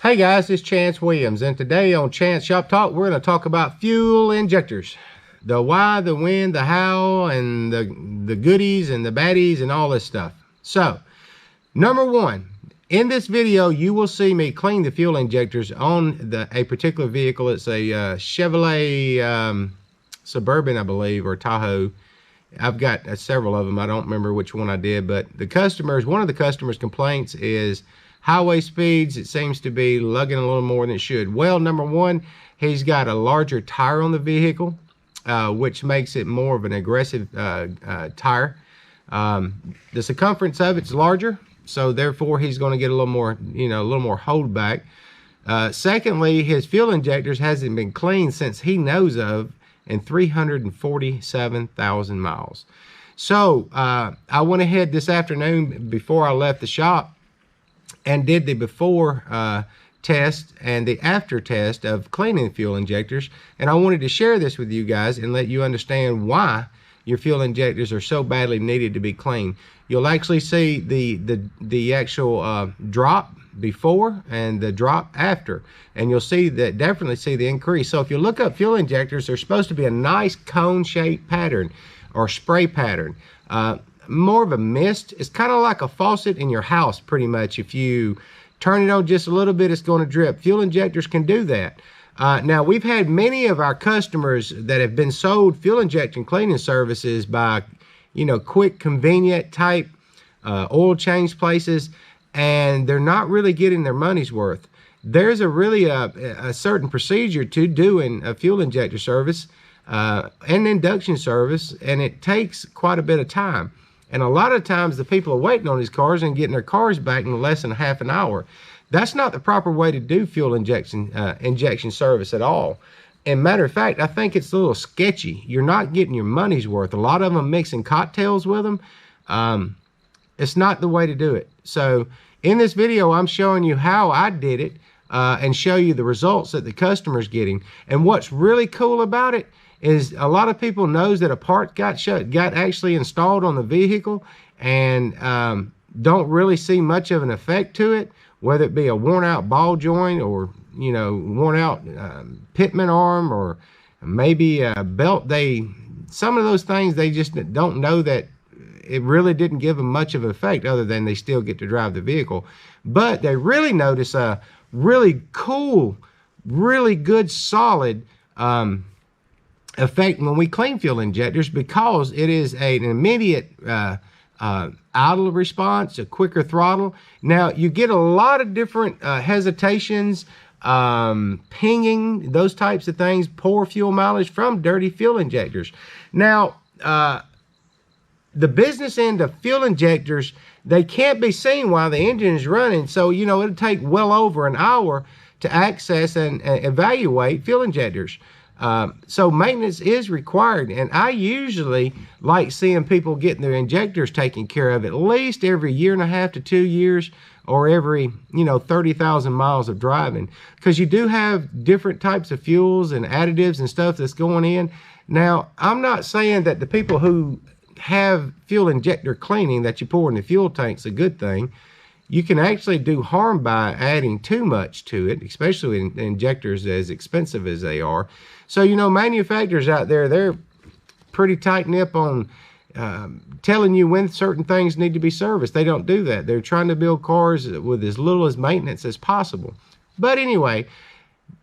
Hey guys, it's Chance Williams, and today on Chance Shop Talk, we're going to talk about fuel injectors. The why, the when, the how, and the goodies and the baddies and all this stuff. So, number one, in this video, you will see me clean the fuel injectors on a particular vehicle. It's a Chevrolet Suburban, I believe, or Tahoe. I've got several of them. I don't remember which one I did, but one of the customers' complaints is highway speeds. It seems to be lugging a little more than it should. Well, number one, he's got a larger tire on the vehicle, which makes it more of an aggressive tire. The circumference of it's larger, so therefore he's going to get a little more, a little more hold back. Secondly, his fuel injectors hasn't been cleaned since he knows of in 347,000 miles. So I went ahead this afternoon before I left the shop and did the before test and the after test of cleaning fuel injectors, and I wanted to share this with you guys and let you understand why your fuel injectors are so badly needed to be cleaned. You'll actually see the actual drop before and the drop after, and you'll see that, definitely see the increase. So if you look up fuel injectors, they're supposed to be a nice cone shaped pattern or spray pattern. More of a mist. It's kind of like a faucet in your house, pretty much. If you turn it on just a little bit, it's going to drip. Fuel injectors can do that. Now, we've had many of our customers that have been sold fuel injection cleaning services by, quick, convenient type oil change places, and they're not really getting their money's worth. There's a certain procedure to doing a fuel injector service, an induction service, and it takes quite a bit of time. And a lot of times the people are waiting on these cars and getting their cars back in less than half an hour. That's not the proper way to do fuel injection service at all. And matter of fact, I think it's a little sketchy. You're not getting your money's worth. A lot of them mixing cocktails with them. It's not the way to do it. So in this video, I'm showing you how I did it and show you the results that the customer's getting. And what's really cool about it is a lot of people knows that a part got actually installed on the vehicle and don't really see much of an effect to it, whether it be a worn out ball joint or worn out pitman arm or maybe a belt. Some of those things, they just don't know that it really didn't give them much of an effect, other than they still get to drive the vehicle. But they really notice a really cool, really good, solid effect when we clean fuel injectors, because it is an immediate idle response, a quicker throttle. Now, you get a lot of different hesitations, pinging, those types of things, poor fuel mileage from dirty fuel injectors. Now, the business end of fuel injectors, they can't be seen while the engine is running. So, it'll take well over an hour to access and evaluate fuel injectors. So maintenance is required, and I usually like seeing people getting their injectors taken care of at least every 1.5 to 2 years, or every 30,000 miles of driving, because you do have different types of fuels and additives and stuff that's going in. Now, I'm not saying that the people who have fuel injector cleaning that you pour in the fuel tank's a good thing. You can actually do harm by adding too much to it, especially in injectors as expensive as they are. So, manufacturers out there, they're pretty tight-nip on telling you when certain things need to be serviced. They don't do that. They're trying to build cars with as little as maintenance as possible. But anyway,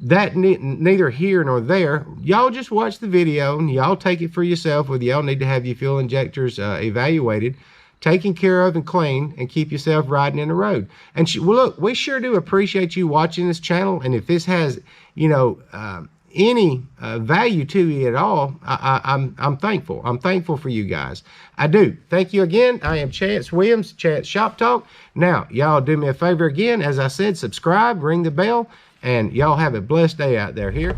that neither here nor there. Y'all just watch the video and y'all take it for yourself, whether y'all need to have your fuel injectors evaluated, taken care of and clean, and keep yourself riding in the road. And well, look, we sure do appreciate you watching this channel, and if this has any value to you at all, I'm thankful. I'm thankful for you guys. I do. Thank you again. I am Chance Williams, Chance Shop Talk. Now, y'all do me a favor again. As I said, subscribe, ring the bell, and y'all have a blessed day out there here.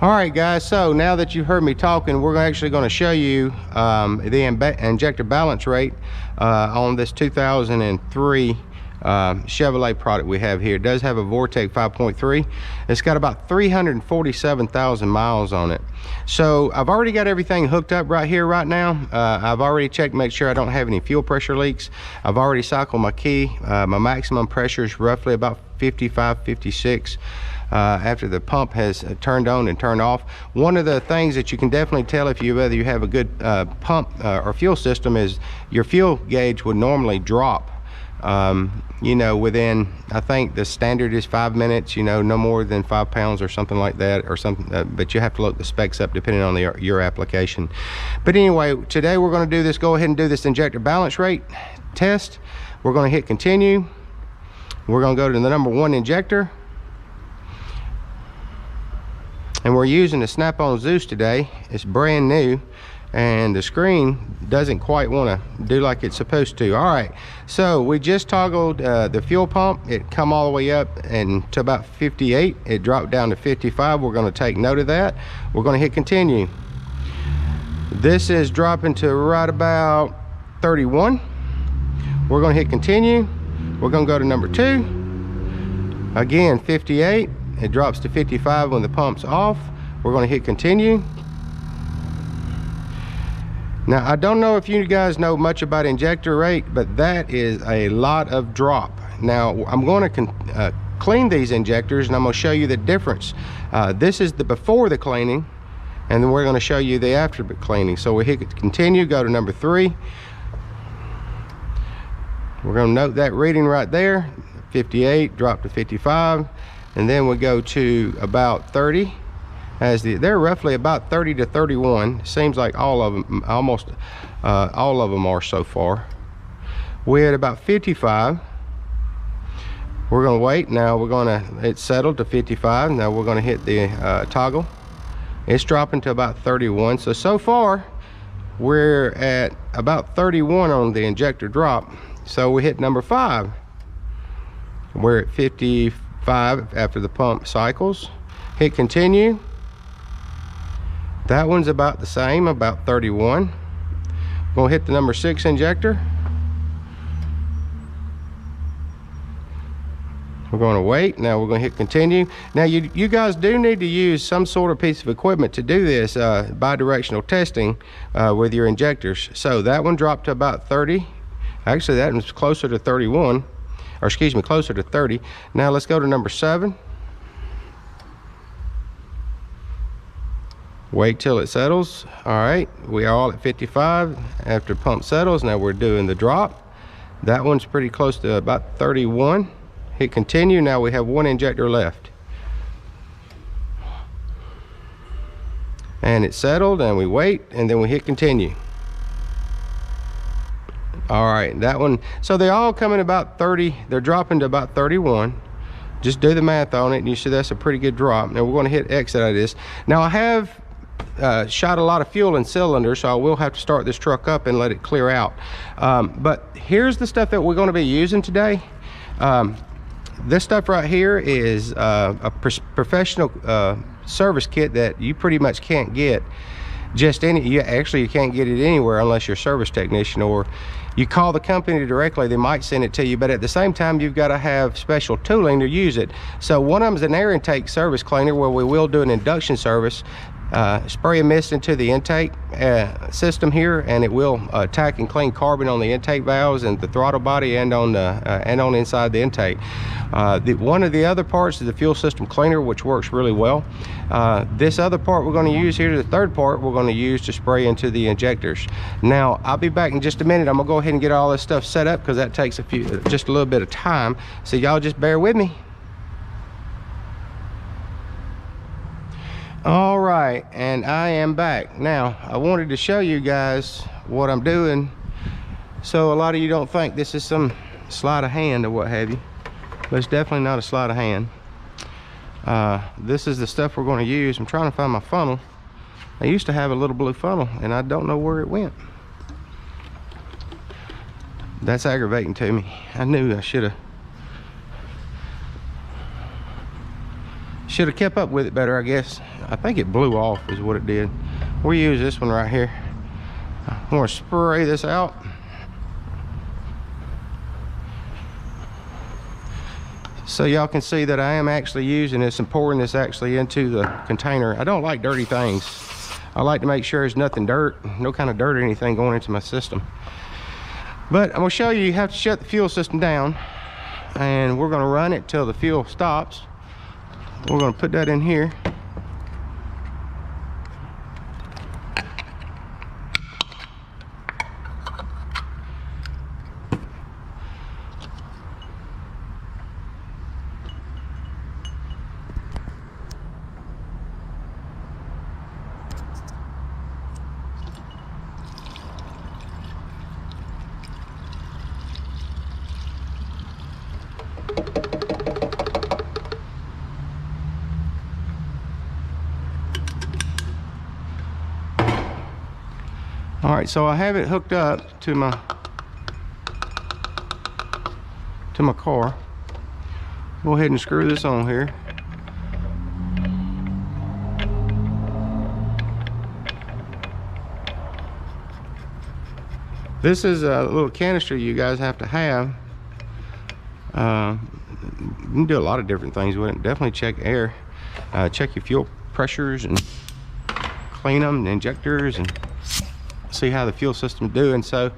All right, guys, so now that you've heard me talking, we're actually going to show you the injector balance rate on this 2003 Chevrolet product we have here. It does have a Vortec 5.3. It's got about 347,000 miles on it. So I've already got everything hooked up right here right now. I've already checked to make sure I don't have any fuel pressure leaks. I've already cycled my key. My maximum pressure is roughly about 55, 56. After the pump has turned on and turned off. One of the things that you can definitely tell if whether you have a good pump or fuel system is your fuel gauge would normally drop. You know, within, I think the standard is 5 minutes, you know, no more than 5 pounds or something like that, or something, but you have to look the specs up depending on your application. But anyway, today we're going to do this, go ahead and do this injector balance rate test. We're going to hit continue. We're going to go to the number 1 injector. And we're using the Snap-on Zeus today. It's brand new, and the screen doesn't quite want to do like it's supposed to. All right, so we just toggled the fuel pump. It come all the way up and to about 58. It dropped down to 55. We're going to take note of that. We're going to hit continue. This is dropping to right about 31. We're going to hit continue. We're going to go to number 2. Again, 58. It drops to 55 when the pump's off. We're going to hit continue. Now, I don't know if you guys know much about injector rate, but that is a lot of drop. Now, I'm going to clean these injectors, and I'm going to show you the difference. This is the before the cleaning, and then we're going to show you the after the cleaning. So we hit continue, go to number 3. We're going to note that reading right there, 58, drop to 55. And then we go to about 30. They're roughly about 30 to 31. Seems like all of them, almost all of them are so far. We're at about 55. We're going to wait. Now it's settled to 55. Now we're going to hit the toggle. It's dropping to about 31. So far we're at about 31 on the injector drop. So we hit number 5. We're at 55 after the pump cycles. Hit continue. That one's about the same, about 31. We'll hit the number 6 injector. We're going to wait. Now we're going to hit continue. Now you guys do need to use some sort of piece of equipment to do this bi-directional testing with your injectors. So that one dropped to about 30. Actually, that one's closer to 31. Or excuse me, closer to 30. Now let's go to number 7. Wait till it settles. All right, we are all at 55 after pump settles. Now we're doing the drop. That one's pretty close to about 31. Hit continue. Now we have 1 injector left. And it's settled, and we wait, and then we hit continue. All right, that one, so they're all coming about 30. They're dropping to about 31. Just do the math on it, and you see that's a pretty good drop. Now we're going to hit exit out of this. Now I have shot a lot of fuel in cylinders, so I will have to start this truck up and let it clear out. But here's the stuff that we're going to be using today. This stuff right here is a professional service kit that you pretty much can't get just you can't get it anywhere unless you're a service technician, or you call the company directly. They might send it to you, but at the same time you've got to have special tooling to use it. So one of them is an air intake service cleaner, where we will do an induction service. Spray a mist into the intake system here, and it will attack and clean carbon on the intake valves and the throttle body and on inside the intake. One of the other parts is the fuel system cleaner, which works really well. This other part we're going to use here, the third part, we're going to use to spray into the injectors. Now I'll be back in just a minute. I'm gonna go ahead and get all this stuff set up because that takes just a little bit of time. So y'all just bear with me. All right, and I am back. Now I wanted to show you guys what I'm doing, so a lot of you don't think this is some sleight of hand or what have you, but it's definitely not a sleight of hand. This is the stuff we're going to use. I'm trying to find my funnel. I used to have a little blue funnel, and I don't know where it went. That's aggravating to me. I knew I should have kept up with it better, I guess. I think it blew off is what it did. We'll use this one right here. I'm going to spray this out. so y'all can see that I am actually using this and pouring this actually into the container. I don't like dirty things. I like to make sure there's nothing no kind of dirt or anything going into my system. But I'm gonna show you have to shut the fuel system down, and we're gonna run it till the fuel stops. We're gonna put that in here. All right, so I have it hooked up to my car. Go ahead and screw this on here. This is a little canister you guys have to have. You can do a lot of different things with it. Definitely check air, check your fuel pressures and clean them, the injectors, and see how the fuel system's doing. So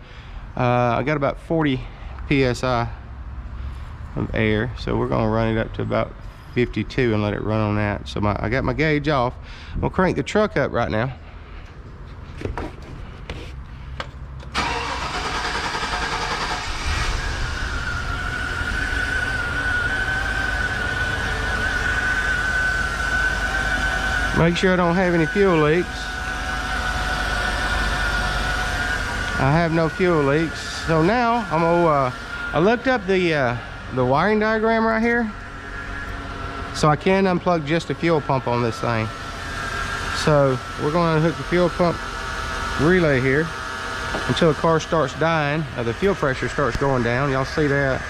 I got about 40 psi of air, so we're going to run it up to about 52 and let it run on that. So I got my gauge off. I'm gonna crank the truck up right now. Make sure I don't have any fuel leaks. I have no fuel leaks. So now I'm gonna, I looked up the wiring diagram right here. So I can unplug just the fuel pump on this thing. So we're gonna unhook the fuel pump relay here until the car starts dying, or the fuel pressure starts going down. Y'all see that?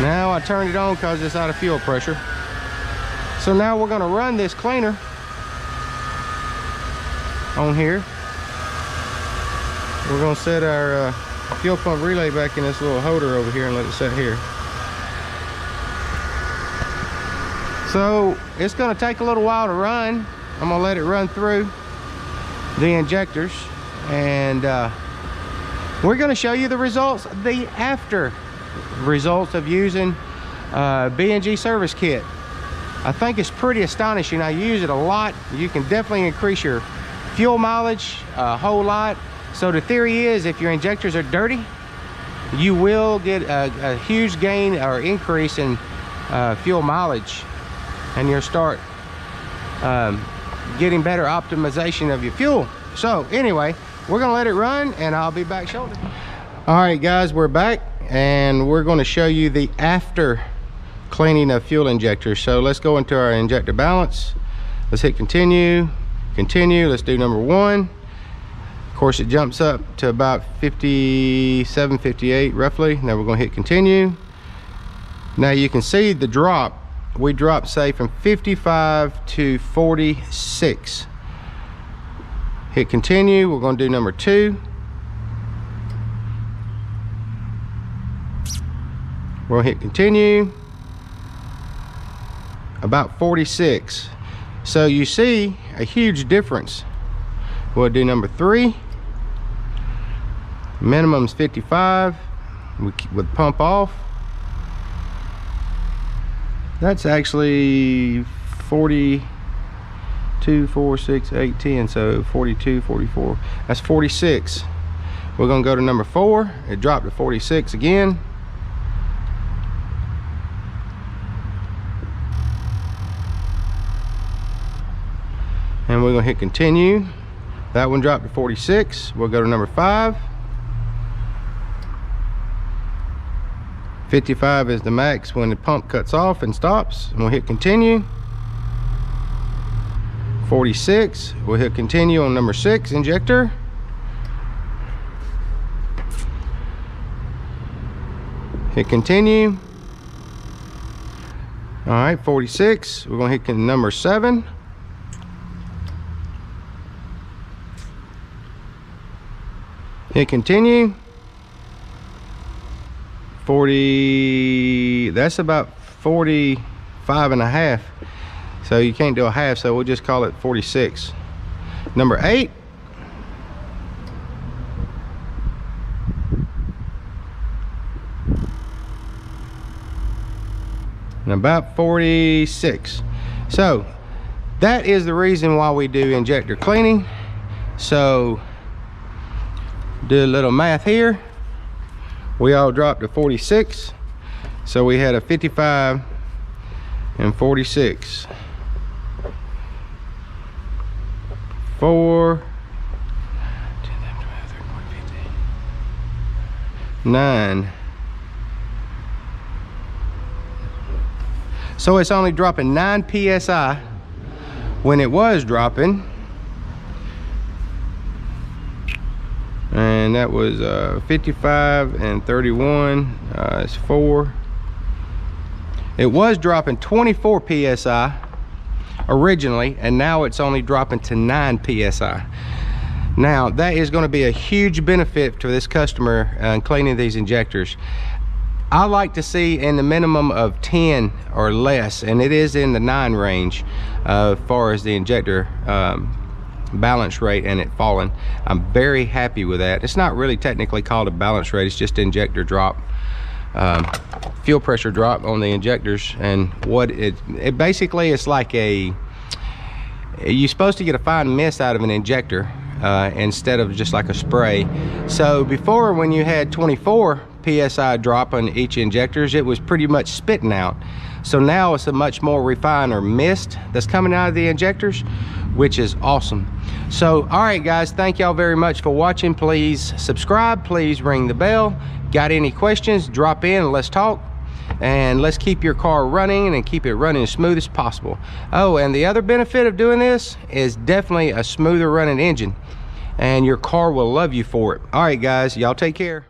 Now I turned it on because it's out of fuel pressure. So now we're going to run this cleaner on here. We're going to set our fuel pump relay back in this little holder over here and let it sit here. So it's going to take a little while to run. I'm going to let it run through the injectors, and we're going to show you the results, the after results of using B&G service kit. I think it's pretty astonishing. I use it a lot. You can definitely increase your fuel mileage a whole lot. So the theory is, if your injectors are dirty, you will get a huge gain or increase in fuel mileage, and you'll start getting better optimization of your fuel. So anyway, we're gonna let it run and I'll be back shortly. All right guys, we're back and we're going to show you the after cleaning of fuel injectors. So let's go into our injector balance. Let's hit continue. Let's do number 1. Of course, it jumps up to about 57, 58 roughly. Now we're going to hit continue. Now you can see the drop. We dropped, say, from 55 to 46. Hit continue. We're going to do number 2. We'll hit continue. About 46. So you see a huge difference. We'll do number 3. Minimum's 55 with pump off. That's actually 42, 4, 6, 8, 10. So 42, 44. That's 46. We're gonna go to number 4. It dropped to 46 again. And we're gonna hit continue. That one dropped to 46. We'll go to number 5. 55 is the max when the pump cuts off and stops. And we'll hit continue. 46. We'll hit continue on number 6 injector. Hit continue. All right, 46. We're gonna hit number 7. Hit continue. 40, that's about 45 and a half. So you can't do a half, so we'll just call it 46. Number 8. And about 46. So that is the reason why we do injector cleaning. So do a little math here. We all dropped to 46. So we had a 55 and 46. 4, 10, 11, 12, 13, 14, 15, 9. So it's only dropping 9 psi when it was dropping, and that was 55 and 31 is 4. It was dropping 24 psi originally, and now it's only dropping to 9 psi. Now that is going to be a huge benefit to this customer cleaning these injectors. I like to see in the minimum of 10 or less, and it is in the 9 range as far as the injector balance rate and it falling. I'm very happy with that. It's not really technically called a balance rate, it's just injector drop, fuel pressure drop on the injectors. And what it basically is like you're supposed to get a fine mist out of an injector instead of just like a spray. So before, when you had 24 psi drop on each injectors, it was pretty much spitting out. So now it's a much more refined or mist that's coming out of the injectors, which is awesome. So all right guys, thank y'all very much for watching. Please subscribe, please ring the bell. Got any questions, drop in and let's talk, and let's keep your car running and keep it running as smooth as possible. Oh, and the other benefit of doing this is definitely a smoother running engine, and your car will love you for it. All right guys, y'all take care.